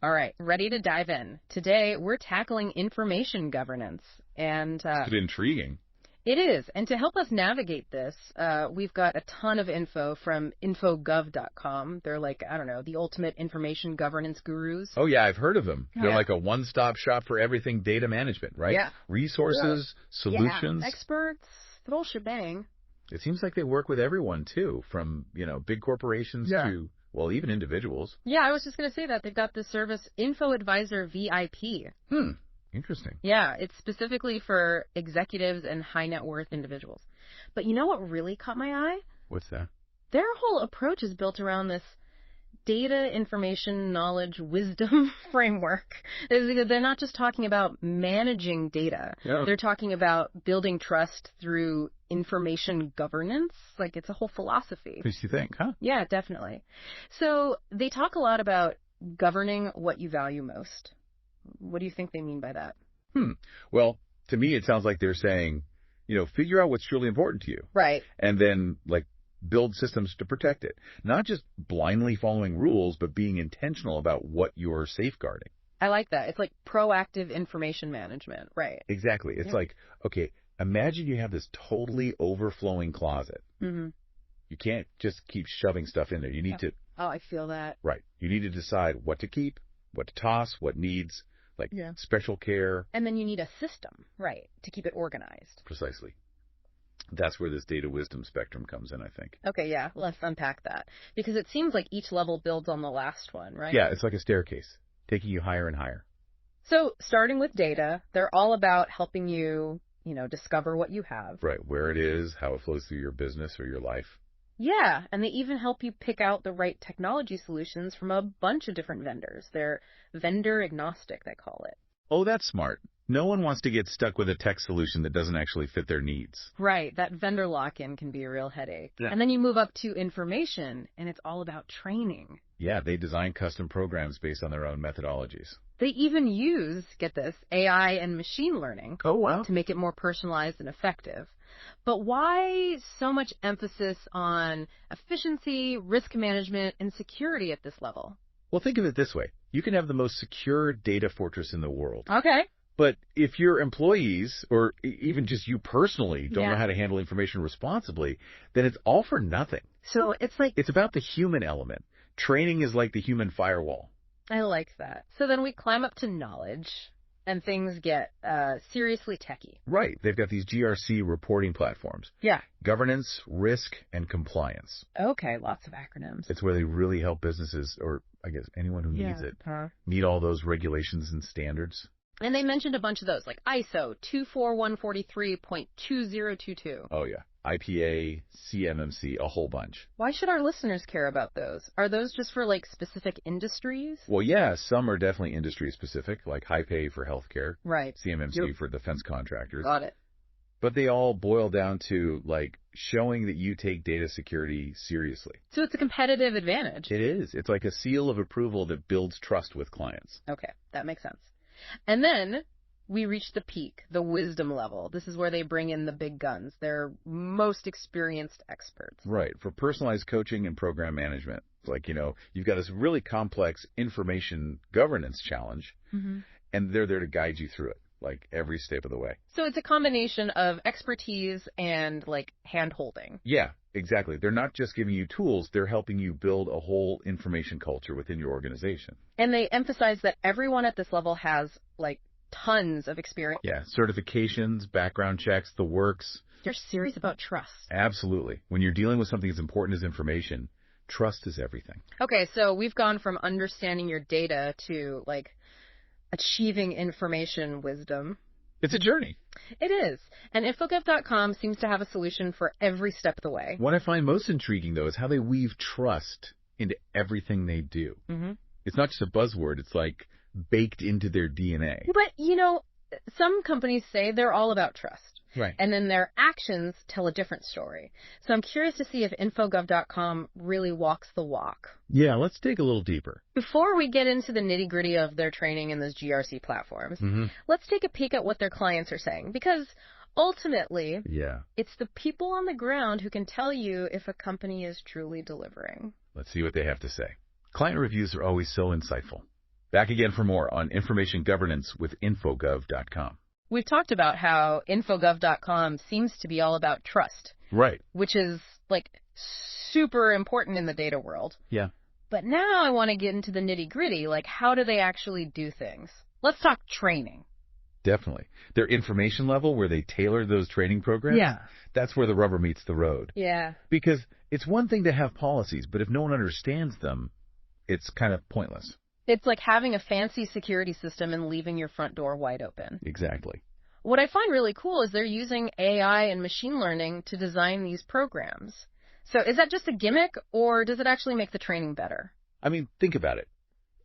All right, ready to dive in. Today, we're tackling information governance. And it's intriguing. It is. And to help us navigate this, we've got a ton of info from InfoGov.com. They're like, I don't know, the ultimate information governance gurus. Oh, yeah, I've heard of them. Oh, They're yeah. like a one-stop shop for everything data management, right? Yeah. Resources, solutions. Yeah. Experts, the whole shebang. It seems like they work with everyone, too, from, big corporations to, well, even individuals. Yeah, I was just going to say that. They've got this service, InfoAdvisor VIP. Interesting. Yeah, it's specifically for executives and high net worth individuals. But you know what really caught my eye? What's that? Their whole approach is built around this data, information, knowledge, wisdom framework. They're not just talking about managing data. Yeah. They're talking about building trust through information governance. Like, it's a whole philosophy. What you think, huh? Yeah, definitely. So they talk a lot about governing what you value most. What do you think they mean by that? Well, to me, it sounds like they're saying, figure out what's truly important to you. Right. And then, build systems to protect it. Not just blindly following rules, but being intentional about what you're safeguarding. I like that. It's like proactive information management. Right. Exactly. It's like, okay, imagine you have this totally overflowing closet. Mm-hmm. You can't just keep shoving stuff in there. You need to... Oh, I feel that. Right. You need to decide what to keep, what to toss, what needs, special care. And then you need a system, right, to keep it organized. Precisely. That's where this data wisdom spectrum comes in, I think. Okay, yeah, let's unpack that. Because it seems like each level builds on the last one, right? Yeah, it's like a staircase, taking you higher and higher. So, starting with data, they're all about helping you, discover what you have. Right, where it is, how it flows through your business or your life. Yeah, and they even help you pick out the right technology solutions from a bunch of different vendors. They're vendor agnostic, they call it. Oh, that's smart. No one wants to get stuck with a tech solution that doesn't actually fit their needs. Right, that vendor lock-in can be a real headache. Yeah. And then you move up to information, and it's all about training. Yeah, they design custom programs based on their own methodologies. They even use, get this, AI and machine learning to make it more personalized and effective. But why so much emphasis on efficiency, risk management, and security at this level? Well, think of it this way. You can have the most secure data fortress in the world. Okay. But if your employees, or even just you personally, don't know how to handle information responsibly, then it's all for nothing. So it's about the human element. Training is like the human firewall. I like that. So then we climb up to knowledge, and things get seriously techie. Right. They've got these GRC reporting platforms. Yeah. Governance, risk, and compliance. Okay, lots of acronyms. It's where they really help businesses, or I guess anyone who needs it, meet all those regulations and standards. And they mentioned a bunch of those, like ISO 24143.2022. Oh, yeah. IPA, CMMC, a whole bunch. Why should our listeners care about those? Are those just for, specific industries? Well, yeah, some are definitely industry-specific, like high pay for healthcare. Right. CMMC for defense contractors. Got it. But they all boil down to, showing that you take data security seriously. So it's a competitive advantage. It is. It's like a seal of approval that builds trust with clients. Okay, that makes sense. And then we reach the peak, the wisdom level. This is where they bring in the big guns, their most experienced experts. Right, for personalized coaching and program management. It's you've got this really complex information governance challenge, and they're there to guide you through it, every step of the way. So it's a combination of expertise and, hand-holding. Yeah, exactly. They're not just giving you tools, they're helping you build a whole information culture within your organization. And they emphasize that everyone at this level has, tons of experience. Yeah, certifications, background checks, the works. They're serious about trust. Absolutely. When you're dealing with something as important as information, trust is everything. Okay, so we've gone from understanding your data to, achieving information wisdom. It's a journey. It is. And InfoGov.com seems to have a solution for every step of the way. What I find most intriguing, though, is how they weave trust into everything they do. Mm-hmm. It's not just a buzzword. It's baked into their DNA. But, some companies say they're all about trust. Right. And then their actions tell a different story. So I'm curious to see if InfoGov.com really walks the walk. Yeah, let's dig a little deeper. Before we get into the nitty-gritty of their training in those GRC platforms, let's take a peek at what their clients are saying. Because ultimately, it's the people on the ground who can tell you if a company is truly delivering. Let's see what they have to say. Client reviews are always so insightful. Back again for more on information governance with InfoGov.com. We've talked about how InfoGov.com seems to be all about trust. Right. Which is, like, super important in the data world. Yeah. But now I want to get into the nitty-gritty, like, how do they actually do things? Let's talk training. Definitely. Their information level, where they tailor those training programs, Yeah. That's where the rubber meets the road. Yeah. Because it's one thing to have policies, but if no one understands them, it's kind of pointless. It's like having a fancy security system and leaving your front door wide open. Exactly. What I find really cool is they're using AI and machine learning to design these programs. So is that just a gimmick, or does it actually make the training better? I mean, think about it.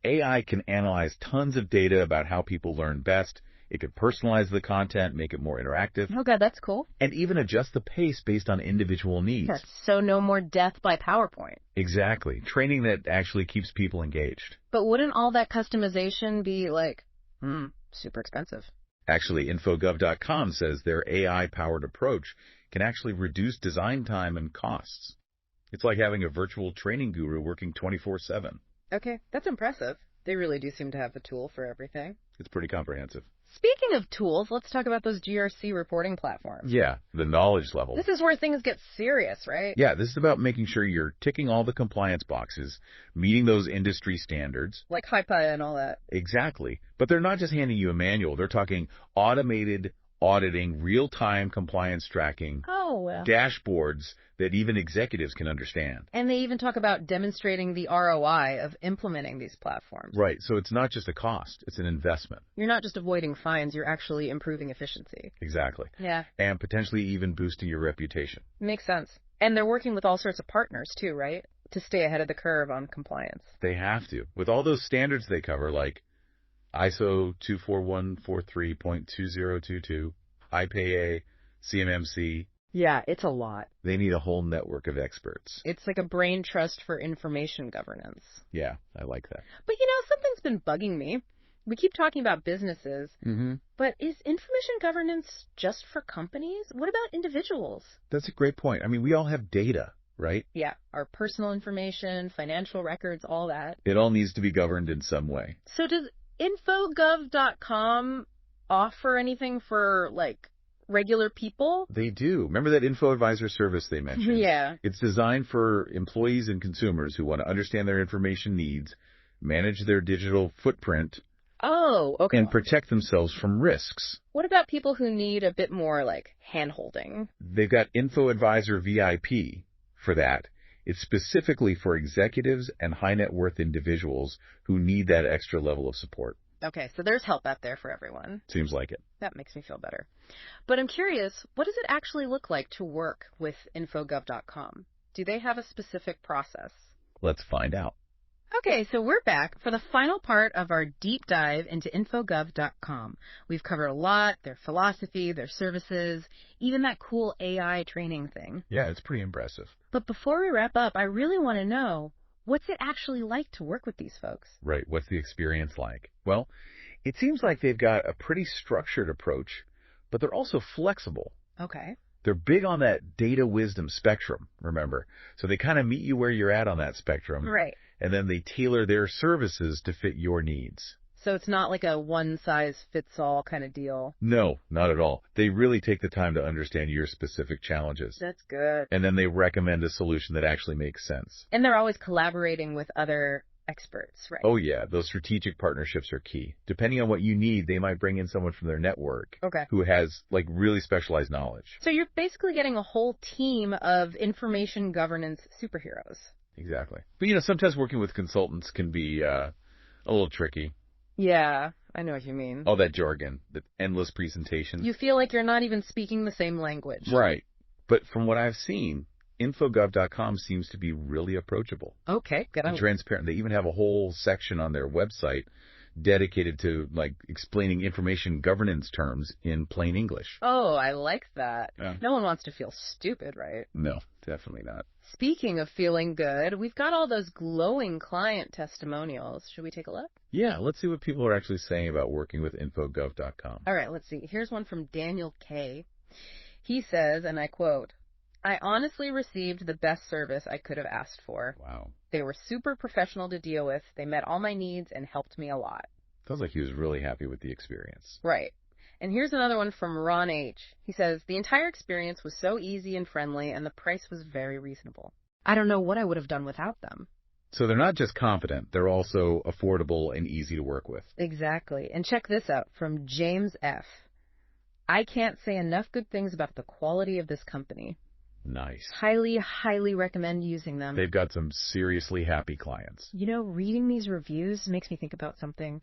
AI can analyze tons of data about how people learn best. It could personalize the content, make it more interactive. Oh, God, that's cool. And even adjust the pace based on individual needs. Yes, so no more death by PowerPoint. Exactly. Training that actually keeps people engaged. But wouldn't all that customization be, like, super expensive? Actually, InfoGov.com says their AI-powered approach can actually reduce design time and costs. It's like having a virtual training guru working 24/7. Okay, that's impressive. They really do seem to have the tool for everything. It's pretty comprehensive. Speaking of tools, let's talk about those GRC reporting platforms. Yeah, the knowledge level. This is where things get serious, right? Yeah, this is about making sure you're ticking all the compliance boxes, meeting those industry standards. Like HIPAA and all that. Exactly. But they're not just handing you a manual. They're talking automated auditing, real-time compliance tracking, dashboards that even executives can understand. And they even talk about demonstrating the ROI of implementing these platforms. Right. So it's not just a cost. It's an investment. You're not just avoiding fines. You're actually improving efficiency. Exactly. Yeah. And potentially even boosting your reputation. Makes sense. And they're working with all sorts of partners too, right? To stay ahead of the curve on compliance. They have to. With all those standards they cover, like ISO 24143.2022, IPA, CMMC. Yeah, it's a lot. They need a whole network of experts. It's like a brain trust for information governance. Yeah, I like that. But something's been bugging me. We keep talking about businesses, but is information governance just for companies? What about individuals? That's a great point. I mean, we all have data, right? Yeah, our personal information, financial records, all that. It all needs to be governed in some way. So does InfoGov.com offer anything for, like, regular people? They do. Remember that InfoAdvisor service they mentioned? Yeah. It's designed for employees and consumers who want to understand their information needs, manage their digital footprint, oh, okay, and protect themselves from risks. What about people who need a bit more, like, hand-holding? They've got InfoAdvisor VIP for that. It's specifically for executives and high-net-worth individuals who need that extra level of support. Okay, so there's help out there for everyone. Seems like it. That makes me feel better. But I'm curious, what does it actually look like to work with InfoGov.com? Do they have a specific process? Let's find out. Okay, so we're back for the final part of our deep dive into InfoGov.com. We've covered a lot, their philosophy, their services, even that cool AI training thing. Yeah, it's pretty impressive. But before we wrap up, I really want to know, what's it actually like to work with these folks? Right, what's the experience like? Well, it seems like they've got a pretty structured approach, but they're also flexible. Okay. They're big on that data wisdom spectrum, remember? So they kind of meet you where you're at on that spectrum. Right. And then they tailor their services to fit your needs. So it's not like a one-size-fits-all kind of deal? No, not at all. They really take the time to understand your specific challenges. That's good. And then they recommend a solution that actually makes sense. And they're always collaborating with other experts, right? Oh, yeah. Those strategic partnerships are key. Depending on what you need, they might bring in someone from their network who has, like, really specialized knowledge. So you're basically getting a whole team of information governance superheroes. Exactly. But, sometimes working with consultants can be a little tricky. Yeah, I know what you mean. All that jargon, the endless presentations. You feel like you're not even speaking the same language. Right. But from what I've seen, InfoGov.com seems to be really approachable. Okay, good. And transparent. They even have a whole section on their website dedicated to, like, explaining information governance terms in plain English. Oh, I like that. Yeah. No one wants to feel stupid, right? No, definitely not. Speaking of feeling good, we've got all those glowing client testimonials. Should we take a look? Yeah, let's see what people are actually saying about working with InfoGov.com. All right, let's see. Here's one from Daniel K. He says, and I quote, "I honestly received the best service I could have asked for. Wow. They were super professional to deal with. They met all my needs and helped me a lot. Sounds like he was really happy with the experience. Right. And here's another one from Ron H. He says, the entire experience was so easy and friendly, and the price was very reasonable. I don't know what I would have done without them. So they're not just competent, they're also affordable and easy to work with. Exactly. And check this out from James F. I can't say enough good things about the quality of this company. Nice. Highly, highly recommend using them. They've got some seriously happy clients. You know, reading these reviews makes me think about something.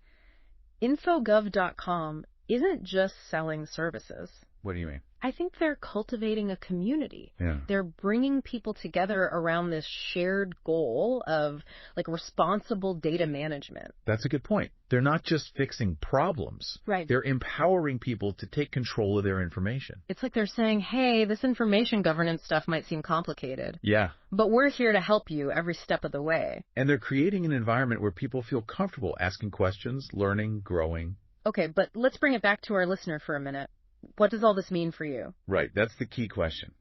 InfoGov.com isn't just selling services. What do you mean? I think they're cultivating a community. Yeah. They're bringing people together around this shared goal of like responsible data management. That's a good point. They're not just fixing problems. Right. They're empowering people to take control of their information. It's like they're saying, hey, this information governance stuff might seem complicated. Yeah. But we're here to help you every step of the way. And they're creating an environment where people feel comfortable asking questions, learning, growing. Okay, but let's bring it back to our listener for a minute. What does all this mean for you? Right, that's the key question.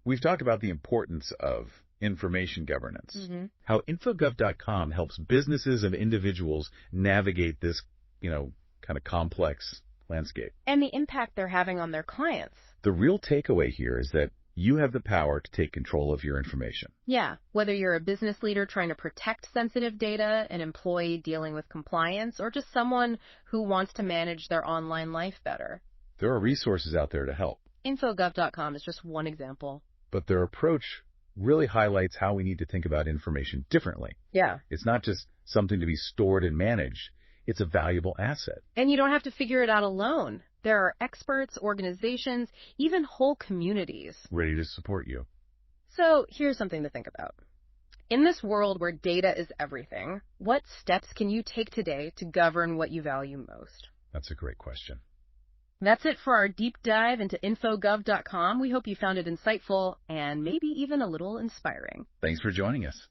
We've talked about the importance of information governance, how InfoGov.com helps businesses and individuals navigate this, kind of complex landscape. And the impact they're having on their clients. The real takeaway here is that you have the power to take control of your information. Yeah, whether you're a business leader trying to protect sensitive data, an employee dealing with compliance, or just someone who wants to manage their online life better. There are resources out there to help. InfoGov.com is just one example. But their approach really highlights how we need to think about information differently. Yeah. It's not just something to be stored and managed. It's a valuable asset. And you don't have to figure it out alone. There are experts, organizations, even whole communities ready to support you. So here's something to think about. In this world where data is everything, what steps can you take today to govern what you value most? That's a great question. That's it for our deep dive into InfoGov.com. We hope you found it insightful and maybe even a little inspiring. Thanks for joining us.